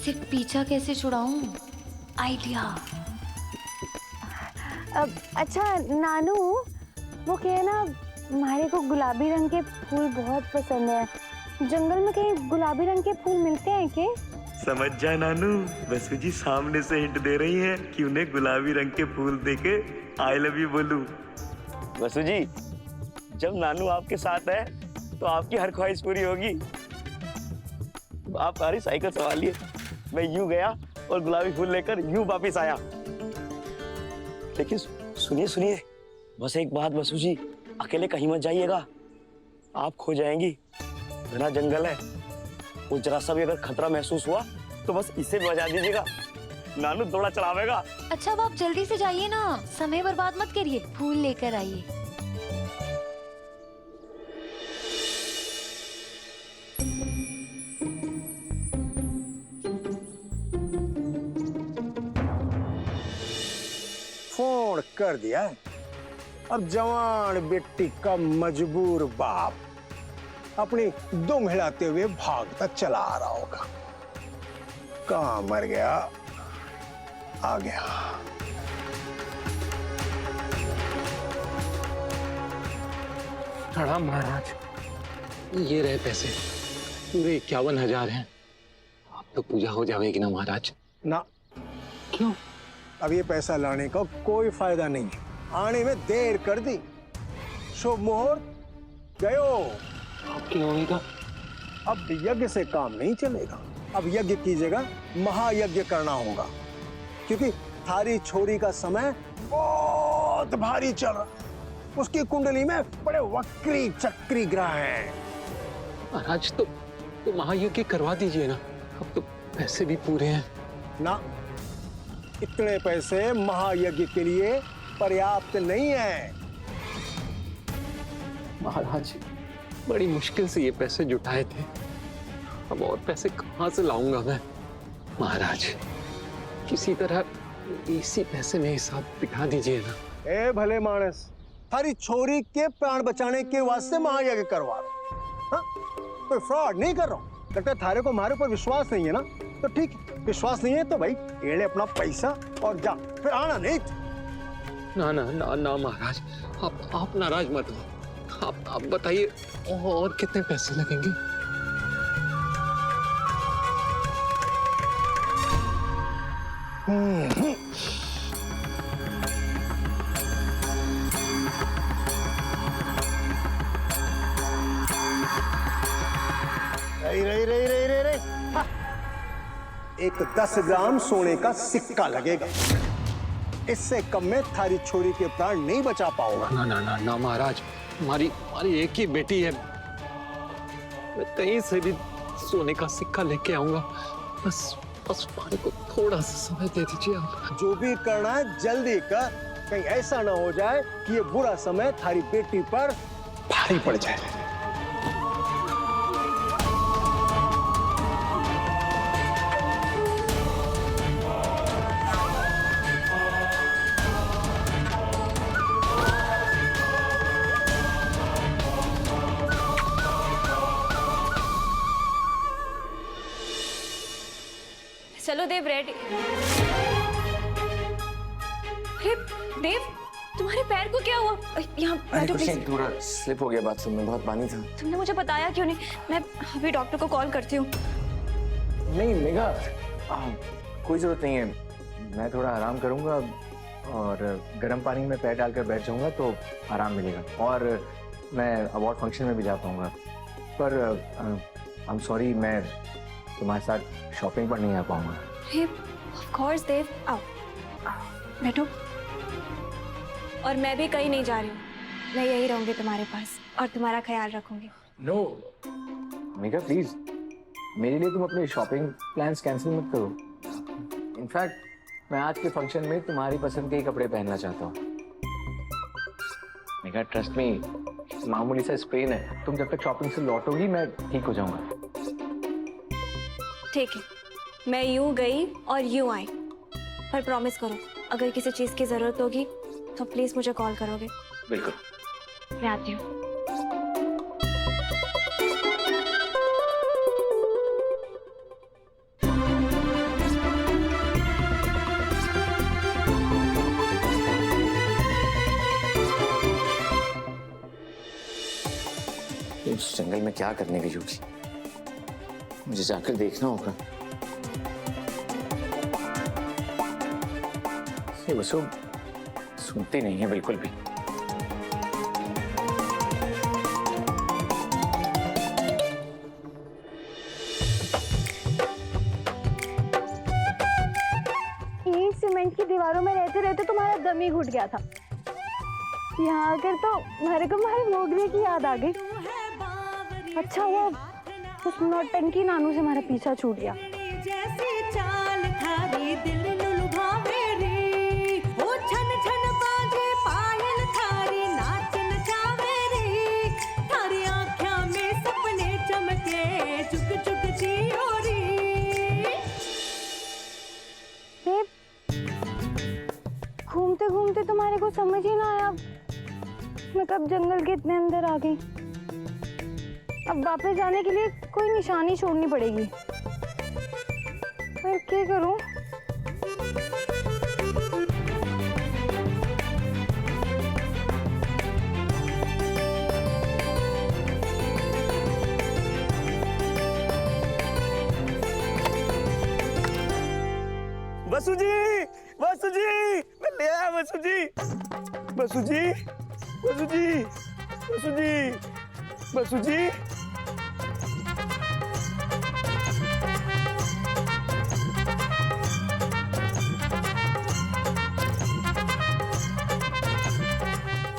इससे पीछा कैसे छुड़ाऊं? आइडिया। अच्छा नानू, वो क्या है ना, हमारे को गुलाबी रंग के फूल बहुत पसंद है। जंगल में कहीं गुलाबी रंग के फूल मिलते हैं क्या? समझ जा नानू, बसु जी सामने से हिंट दे रही हैं कि उन्हें गुलाबी रंग के फूल देके आई लव यू बोलूं। बसु जी, जब नानू आपके साथ है तो आपकी हर ख्वाहिश पूरी होगी। आप सारी साइकिल संभालिए, मैं यूं गया और गुलाबी फूल लेकर यूं वापिस आया। लेकिन सुनिए सुनिए, बस एक बात बसु जी, अकेले कहीं मत जाइएगा, आप खो जाएंगी। घना जंगल है, वो जरा सा भी अगर खतरा महसूस हुआ तो बस इसे बजा दीजिएगा, नानू दौड़ा चलावेगा। अच्छा अब आप जल्दी से जाइए ना, समय बर्बाद मत करिए, फूल लेकर आइए। फोन कर दिया है। अब जवान बेटी का मजबूर बाप अपनी दुम हिलाते हुए भागता चला आ रहा होगा। कहाँ मर गया, आ गया। प्रणाम महाराज, ये रहे पैसे, पूरे 51,000 हैं। अब तो पूजा हो जाएगी ना महाराज? ना, क्यों? अब ये पैसा लाने का कोई फायदा नहीं है, आने में देर कर दी। शुभ मुहूर्त गयो। अब क्या होगा? अब यज्ञ से काम नहीं चलेगा, अब यज्ञ की जगह महायज्ञ करना होगा, क्योंकि थारी छोरी का समय बहुत भारी चल रहा है। उसकी कुंडली में बड़े वक्री चक्री ग्रह हैं। महाराज तो महायज्ञ करवा दीजिए ना, अब तो पैसे भी पूरे हैं ना। इतने पैसे महायज्ञ के लिए पर्याप्त नहीं है। महाराज, बड़ी मुश्किल से ये पैसे जुटाए थे, अब और पैसे कहाँ से लाऊंगा मैं? महाराज, किसी तरह इसी पैसे में हिसाब बिठा दीजिए ना। ए भले मानस, थारी छोरी के प्राण बचाने के वास्ते महायज्ञ करवा रहा हूं। हाँ? कोई फ्रॉड नहीं कर रहा हूं। लगता है थारे को हमारे ऊपर विश्वास नहीं है ना, तो ठीक है, विश्वास नहीं है तो भाई ये ले अपना पैसा और जा, फिर आना नहीं। ना ना ना ना महाराज, आप नाराज मत हो। आप बताइए और कितने पैसे लगेंगे? रही। हाँ। एक 10 ग्राम सोने का सिक्का लगेगा, इससे कम में थारी छोरी के प्राण नहीं बचा पाऊंगा। ना ना ना ना महाराज, हमारी एक ही बेटी है, मैं कहीं से भी सोने का सिक्का लेके आऊंगा। बस पानी को थोड़ा सा समय दे दीजिए आप। जो भी करना है जल्दी कर, कहीं ऐसा ना हो जाए कि ये बुरा समय थारी बेटी पर भारी पड़ जाए। चलो देव रेडी। देव, तुम्हारे पैर को क्या हुआ? यहाँ बैठो प्लीज। थोड़ा स्लिप हो गया बाथरूम में, बहुत पानी था। तुमने मुझे बताया क्यों नहीं? मैं अभी डॉक्टर को कॉल करती हूँ। नहीं मेघा, कोई जरूरत नहीं है, मैं थोड़ा आराम करूंगा और गर्म पानी में पैर डालकर बैठ जाऊंगा तो आराम मिलेगा, और मैं अवार्ड फंक्शन में भी जा पाऊंगा। पर आई एम सॉरी, मैं तुम्हारे साथ शॉपिंग पर नहीं आ पाऊंगा। ऑफ कोर्स देव, आओ बैठो। और मैं भी कहीं नहीं जा रही हूँ, मैं यही रहूंगी तुम्हारे पास और तुम्हारा ख्याल रखूंगी। नो मेघा प्लीज, मेरे लिए तुम अपने शॉपिंग प्लान्स कैंसिल मत करो। इनफैक्ट मैं आज के फंक्शन में तुम्हारी पसंद के ही कपड़े पहनना चाहता हूँ। मेघा ट्रस्ट मी, मामूली सा स्प्रेन है, तुम जब तक शॉपिंग से लौटोगी मैं ठीक हो जाऊंगा। ठीक है, मैं यूं गई और यूं आई, पर प्रॉमिस करो अगर किसी चीज की जरूरत होगी तो प्लीज मुझे कॉल करोगे। बिल्कुल। मैं आती हूँ। जंगल में क्या करने गई होगी? मुझे जाकर देखना होगा। ये वसु सुनती नहीं है बिल्कुल भी। ये सीमेंट की दीवारों में रहते रहते तुम्हारा दम ही घुट गया था। यहाँ आकर तो मेरे को हमारे मोगरे की याद आ गई। अच्छा हुआ उस नौटंकी नानू से हमारा पीछा छूट गया। घूमते घूमते तुम्हारे को समझ ही ना आया मैं कब जंगल के इतने अंदर आ गई। अब वापस जाने के लिए कोई निशानी छोड़नी पड़ेगी। मैं क्या करूं? बसु जी, बसु जी, मैं ले आया बसु जी, बसु जी, बसु जी, बसु जी, बसु जी।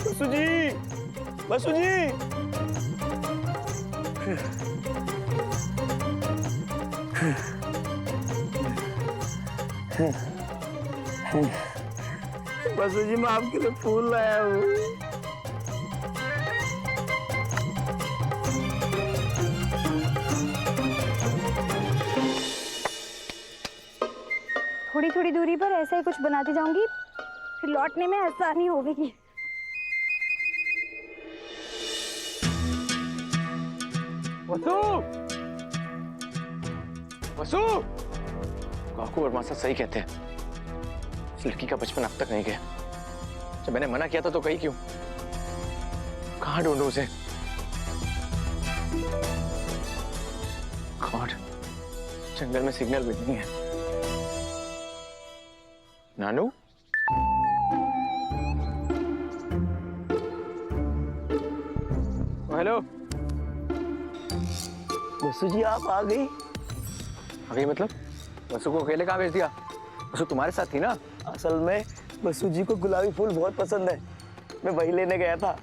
बसु जी, बसु जी। बसु जी मैं आपके लिए फूल लाया हूँ। थोड़ी थोड़ी दूरी पर ऐसा ही कुछ बनाती जाऊंगी, फिर लौटने में आसानी होगी। वसु, वसु, काकू और मासा सही कहते हैं। उस लड़की का बचपन अब तक नहीं गया। जब मैंने मना किया था तो कही क्यों? कहाँ ढूंढूं उसे? गॉड, जंगल में सिग्नल भी नहीं है। नानू? हेलो। बसु जी आप आ गई? आ गई मतलब? वसु को अकेले कहाँ भेज दिया? वसु तुम्हारे साथ थी ना? असल में बसु जी को गुलाबी फूल बहुत पसंद है। मैं वही लेने गया था।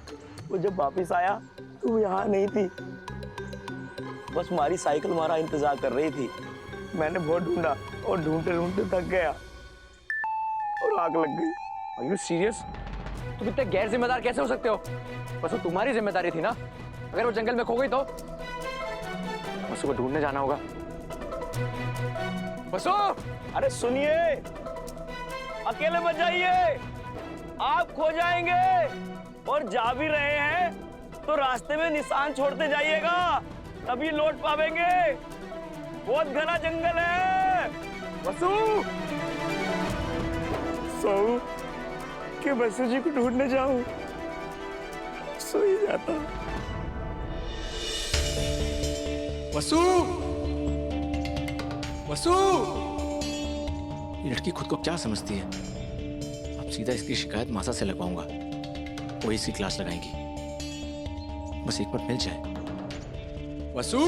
वो जब वापिस आया तो वो यहाँ नहीं थी। बस हमारी साइकिल हमारा इंतजार कर रही थी। मैंने बहुत ढूंढा और ढूंढते ढूंढते थक गया और आग लग गई। Are you serious? तुम इतने गैर जिम्मेदार कैसे हो सकते हो? वसु तुम्हारी जिम्मेदारी थी ना? अगर वो जंगल में खो गई तो? वसु को ढूंढने जाना होगा। वसु! अरे सुनिए, अकेले मत जाइए, आप खो जाएंगे और जा भी रहे हैं तो रास्ते में निशान छोड़ते जाइएगा, तभी लौट पावेंगे। बहुत घना जंगल है। वसु! सोऊं कि बसु जी को ढूंढने जाऊं? सो ही जाता। वसु! वसु! ये लड़की खुद को क्या समझती है? अब सीधा इसकी शिकायत मासा से लगवाऊंगा। वो इसी क्लास लगाएंगी। बस एक बार मिल जाए। वसु!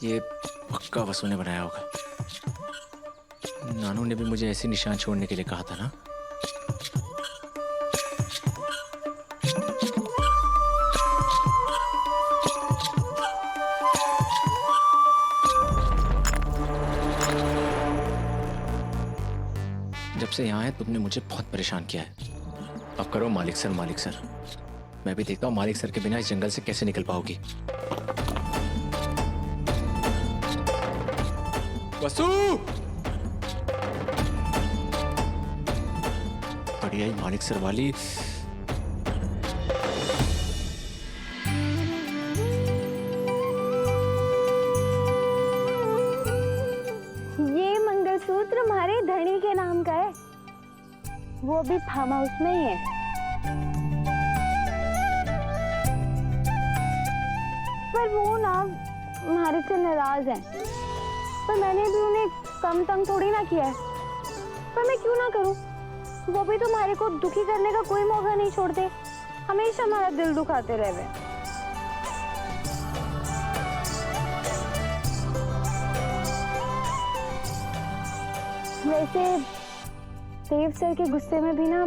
ये पक्का वसु ने बनाया होगा। नानू ने भी मुझे ऐसे निशान छोड़ने के लिए कहा था ना। जब से यहाँ है तुमने मुझे बहुत परेशान किया है। अब करो मालिक सर, मालिक सर। मैं भी देखता हूँ मालिक सर के बिना इस जंगल से कैसे निकल पाओगी। वसु! बढ़िया ही मालिक सर वाली। ये मंगलसूत्र हमारे धनी के नाम का है, वो भी फार्म हाउस में ही है। पर वो ना हमारे से नाराज हैं। पर मैंने भी उन्हें कम तंग थोड़ी ना किया है, पर मैं क्यों ना करूं? वो भी तुम्हारे को दुखी करने का कोई मौका नहीं छोड़ते, हमेशा हमारा दिल दुखाते रहे। वैसे देव सर के गुस्से में भी ना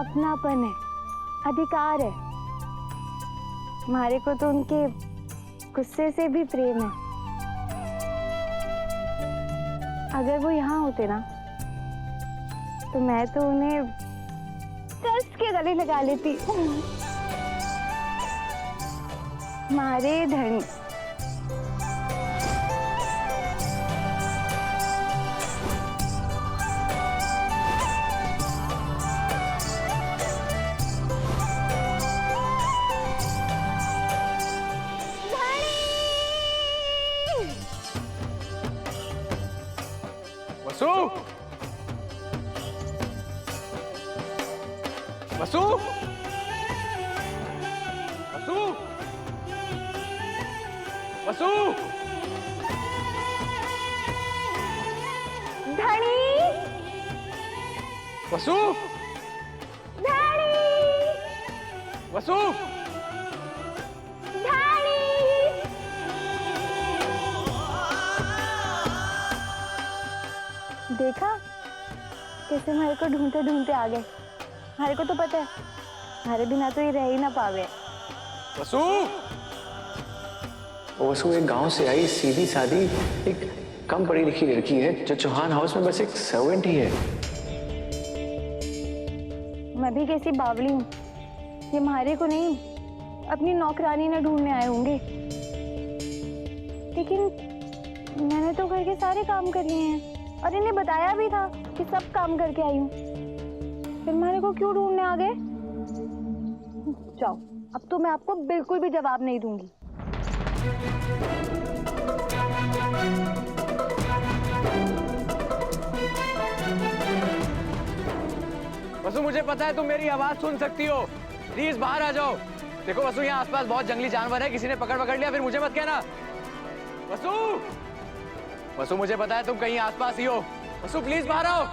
अपनापन है, अधिकार है। हमारे को तो उनके गुस्से से भी प्रेम है। अगर वो यहाँ होते ना तो मैं तो उन्हें कस के गले लगा लेती। हमारे धनी। वसु, वसु, वसु, वसु, धनी, वसु, धनी, वसु, धनी। देखा कैसे हमारे को ढूंढते ढूंढते आ गए। हमारे को तो पता है हमारे बिना तो ये रह ही ना पावे। वसु, वो वसु एक गांव से आई सीधी सादी एक कम पढ़ी लिखी लड़की है जो चौहान हाउस में बस एक सर्वेंट ही है। मैं भी कैसी बावली हूँ, ये हमारे को नहीं अपनी नौकरानी ने ढूंढने आए होंगे। लेकिन मैंने तो घर के सारे काम कर लिए हैं और इन्हें बताया भी था कि सब काम करके आई हूँ, फिर हमारे को क्यों ढूंढने आ गए? जाओ, अब तो मैं आपको बिल्कुल भी जवाब नहीं दूंगी। वसु, मुझे पता है तुम मेरी आवाज सुन सकती हो, प्लीज बाहर आ जाओ। देखो वसु, यहाँ आसपास बहुत जंगली जानवर है, किसी ने पकड़ लिया फिर मुझे मत कहना। वसु, वसु, मुझे पता है तुम कहीं आसपास ही हो। वसु प्लीज बाहर आओ।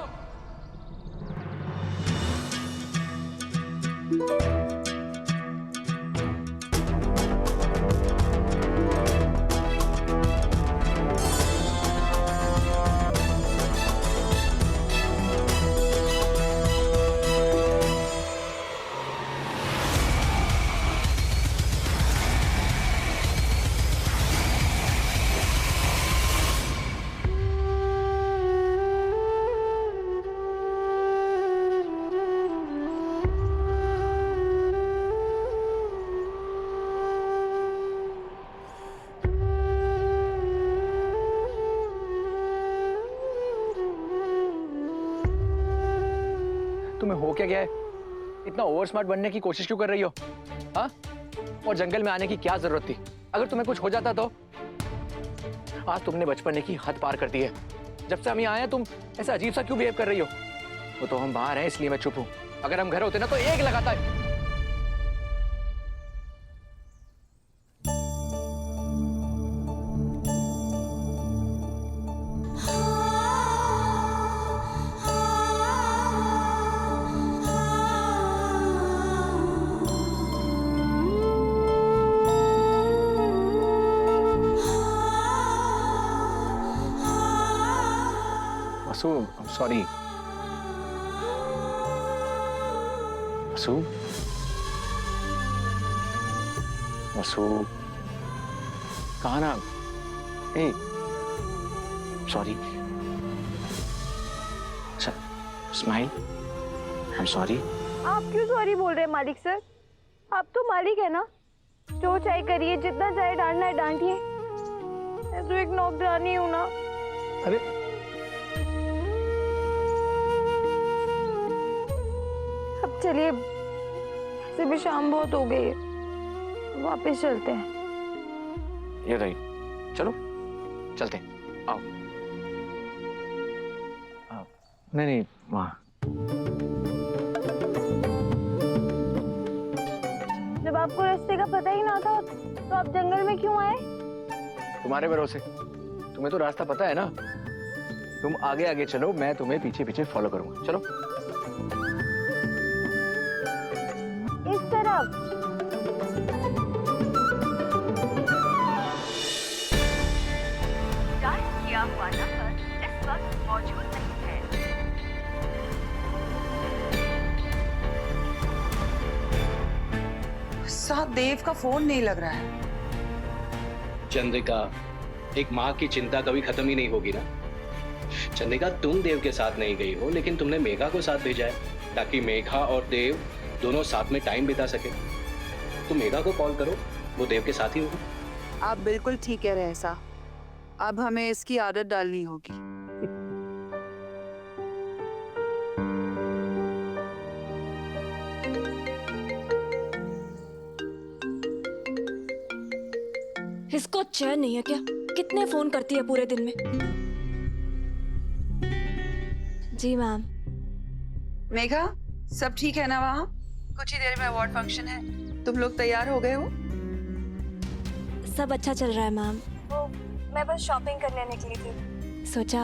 तुम्हें हो क्या गया है? इतना ओवर स्मार्ट बनने की कोशिश क्यों कर रही हो? हाँ? और जंगल में आने की क्या जरूरत थी? अगर तुम्हें कुछ हो जाता तो? आज तुमने बचपन की हद पार कर दी है। जब से हम यहाँ आए हैं तुम ऐसा अजीब सा क्यों बिहेव कर रही हो? वो तो हम बाहर हैं इसलिए मैं चुप हूँ। अगर हम घर होते ना तो एक लगाता है। वसु, I'm sorry. वसु, वसु, कहाँ ना? Hey, sorry. अच्छा, smile. I'm sorry. आप क्यों सॉरी बोल रहे हैं मालिक सर? आप तो मालिक है ना, जो चाहे करिए, जितना चाहे डांटना है डांटिए। मैं तो एक नौकरानी हूँ ना। अरे अब चलिए, से भी शाम बहुत हो गई है, वापस चलते हैं। ये रही, चलो चलते हैं, आओ। नहीं नहीं वहाँ। जब आपको रास्ते का पता ही ना था तो आप जंगल में क्यों आए? तुम्हारे भरोसे, तुम्हें तो रास्ता पता है ना। तुम आगे आगे चलो, मैं तुम्हें पीछे पीछे फॉलो करूंगा। चलो। इस तरफ। किया हुआ नंबर इस वक्त मौजूद नहीं है। साथ देव का फोन नहीं लग रहा है। चंद्रिका, एक माँ की चिंता कभी खत्म ही नहीं होगी ना। चंद्रिका, तुम देव के साथ नहीं गई हो, लेकिन तुमने मेघा को साथ भेजा है ताकि मेघा और देव दोनों साथ में टाइम बिता सके। तुम मेघा को कॉल करो, वो देव के साथ ही होगी। आप बिल्कुल ठीक कह रहे हैं ऐसा। अब हमें इसकी आदत डालनी होगी। इसको चैन नहीं है क्या? कितने फोन करती है पूरे दिन में? जी मैम। मेघा, सब ठीक है ना वहाँ? कुछ ही देर में अवार्ड फंक्शन है, तुम लोग तैयार हो गए हो? सब अच्छा चल रहा है मैम। मैं बस शॉपिंग करने निकली थी। सोचा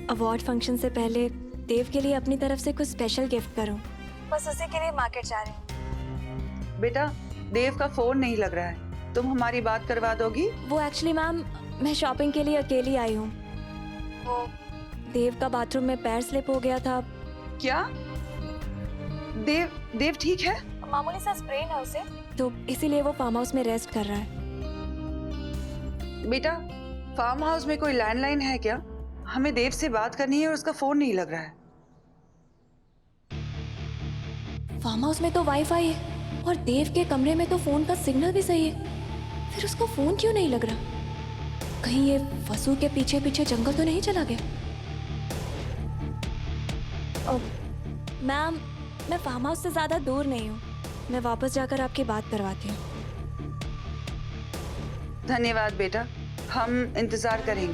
अवार्ड फंक्शन से पहले देव के लिए अपनी तरफ से कुछ स्पेशल गिफ्ट करूं। बस उसी के लिए मार्केट जा रही हूँ। बेटा, देव का फोन नहीं लग रहा है, तुम हमारी बात करवा दोगी? वो एक्चुअली मैम, मैं शॉपिंग के लिए अकेली आई हूँ। वो देव का बाथरूम में पैर स्लिप हो गया था। क्या? देव ठीक है? मामूली सा स्प्रेन है उसे, तो इसीलिए वो फार्म हाउस में रेस्ट कर रहा है। बेटा, फार्म हाउस में कोई लैंडलाइन है क्या? हमें देव से बात करनी है और उसका फोन नहीं लग रहा है। फार्म हाउस में तो वाईफाई है और देव के कमरे में तो फोन का सिग्नल भी सही है, फिर उसका फोन क्यों नहीं लग रहा? कहीं ये वसु के पीछे पीछे जंगल तो नहीं चला गया? मैम, मैं फार्म हाउस से ज्यादा दूर नहीं हूँ, मैं वापस जाकर आपकी बात करवाती हूँ। धन्यवाद बेटा, हम इंतजार करेंगे।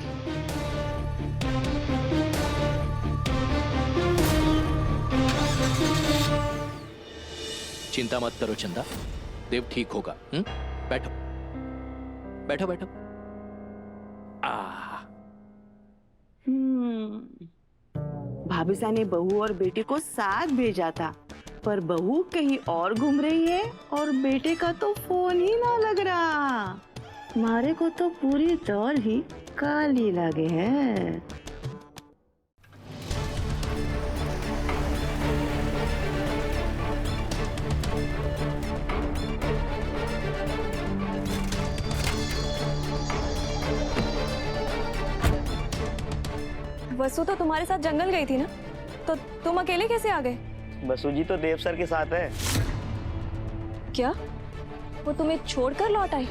चिंता मत करो चंदा, देव ठीक होगा। बैठो बैठो बैठो। भाभीसा ने बहू और बेटे को साथ भेजा था, पर बहू कहीं और घूम रही है और बेटे का तो फोन ही ना लग रहा। मारे को तो पूरी दौर ही काली लगे हैं। वसु तो तुम्हारे साथ जंगल गई थी ना, तो तुम अकेले कैसे आ गए? बसु जी तो देव सर के साथ है। क्या वो तुम्हें छोड़कर लौट आई?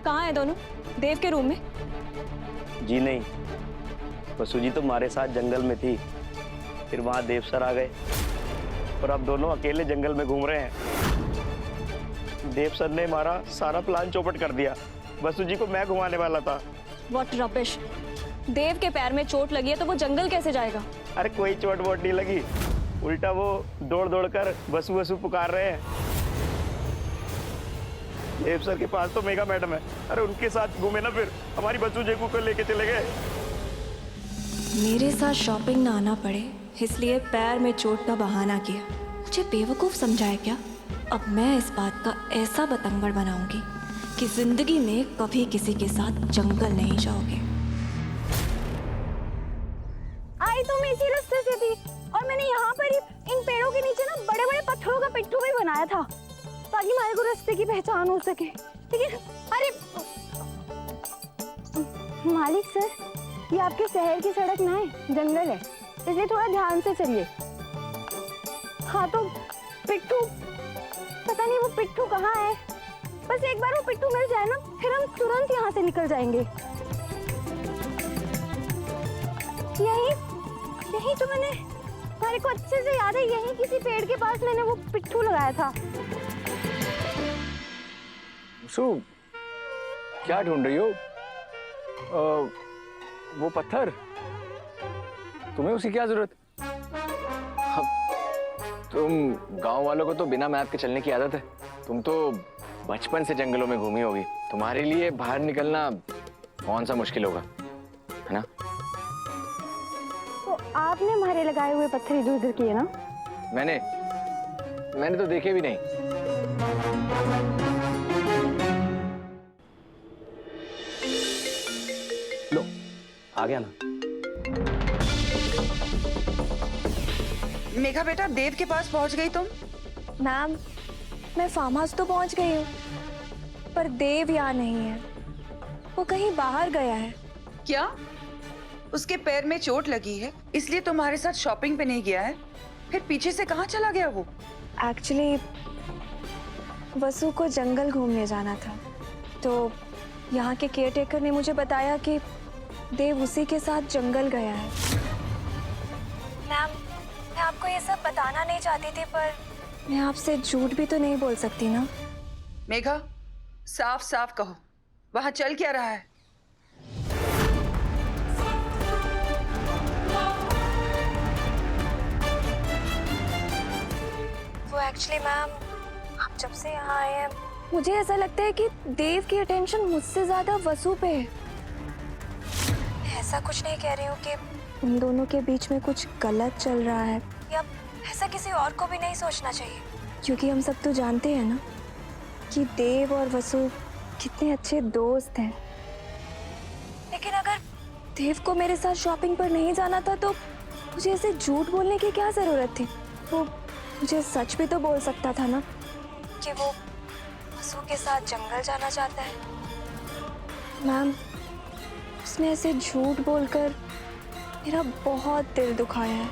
कहाँ है दोनों? देव के रूम में? जी नहीं, बसु जी तो हमारे साथ जंगल में थी, फिर वहां देव सर आ गए और अब दोनों अकेले जंगल में घूम रहे हैं। देव सर ने हमारा सारा प्लान चौपट कर दिया। बसु जी को मैं घुमाने वाला था। What rubbish! देव के पैर में चोट लगी है तो वो जंगल कैसे जाएगा? अरे कोई चोट वोट नहीं लगी, उल्टा वो दौड़ दौड़ कर बसु बसु पुकार रहे हैं। देव सर के पास तो मेघा मैडम है, अरे उनके साथ घूमे ना, फिर हमारी बसु जेकू को लेके चले गए। मेरे साथ शॉपिंग ना आना पड़े इसलिए पैर में चोट का बहाना किया। मुझे बेवकूफ समझाया क्या? अब मैं इस बात का ऐसा बतंगड़ बनाऊंगी कि जिंदगी में कभी किसी के साथ जंगल नहीं जाओगे। आई तो मैं इसी रास्ते से थी और मैंने यहाँ पर ही इन पेड़ों के नीचे ना बड़े बड़े पत्थरों का पिट्ठू भी बनाया था ताकि हमारे को रास्ते की पहचान हो सके। लेकिन अरे मालिक सर, ये आपके शहर की सड़क ना है, जंगल है, इसलिए थोड़ा ध्यान से चलिए। हाँ तो पिट्ठू, पता नहीं वो पिट्ठू कहाँ है। बस एक बार वो पिट्ठू मिल जाए ना, फिर हम तुरंत यहाँ से निकल जाएंगे। यही तो मैंने, हमारे को अच्छे से याद है, यही किसी पेड़ के पास मैंने वो पिट्ठू लगाया था। सु, क्या ढूंढ रही हो? वो पत्थर, तुम्हें उसकी क्या जरूरत? तुम गांव वालों को तो बिना मैप के चलने की आदत है। तुम तो बचपन से जंगलों में घूमी होगी, तुम्हारे लिए बाहर निकलना कौन सा मुश्किल होगा, है ना? तो आपने हमारे लगाए हुए पत्थर इधर उधर किए ना? मैंने तो देखे भी नहीं। लो आ गया ना। मेघा बेटा, देव के पास पहुंच गई तुम? मैम, मैं फार्म हाउस तो पहुंच गई हूँ, पर देव यहाँ नहीं है। वो कहीं बाहर गया है। क्या उसके पैर में चोट लगी है इसलिए तुम्हारे साथ शॉपिंग पे नहीं गया है? फिर पीछे से कहाँ चला गया वो? एक्चुअली वसु को जंगल घूमने जाना था, तो यहाँ के केयरटेकर ने मुझे बताया कि देव उसी के साथ जंगल गया है। मैम, मैं आपको ये सब बताना नहीं चाहती थी, पर मैं आपसे झूठ भी तो नहीं बोल सकती ना। मेघा, साफ साफ कहो, वहां चल क्या रहा है? वो एक्चुअली मैम, आप जब से यहाँ आए हैं मुझे ऐसा लगता है कि देव की अटेंशन मुझसे ज्यादा वसु पे है। मैं ऐसा कुछ नहीं कह रही हूँ कि उन दोनों के बीच में कुछ गलत चल रहा है, या ऐसा किसी और को भी नहीं सोचना चाहिए, क्योंकि हम सब तो जानते हैं ना कि देव और वसु कितने अच्छे दोस्त हैं। लेकिन अगर देव को मेरे साथ शॉपिंग पर नहीं जाना था तो मुझे ऐसे झूठ बोलने की क्या जरूरत थी? वो मुझे सच भी तो बोल सकता था ना कि वो वसु के साथ जंगल जाना चाहता है। मैम, उसने ऐसे झूठ बोलकर मेरा बहुत दिल दुखाया है।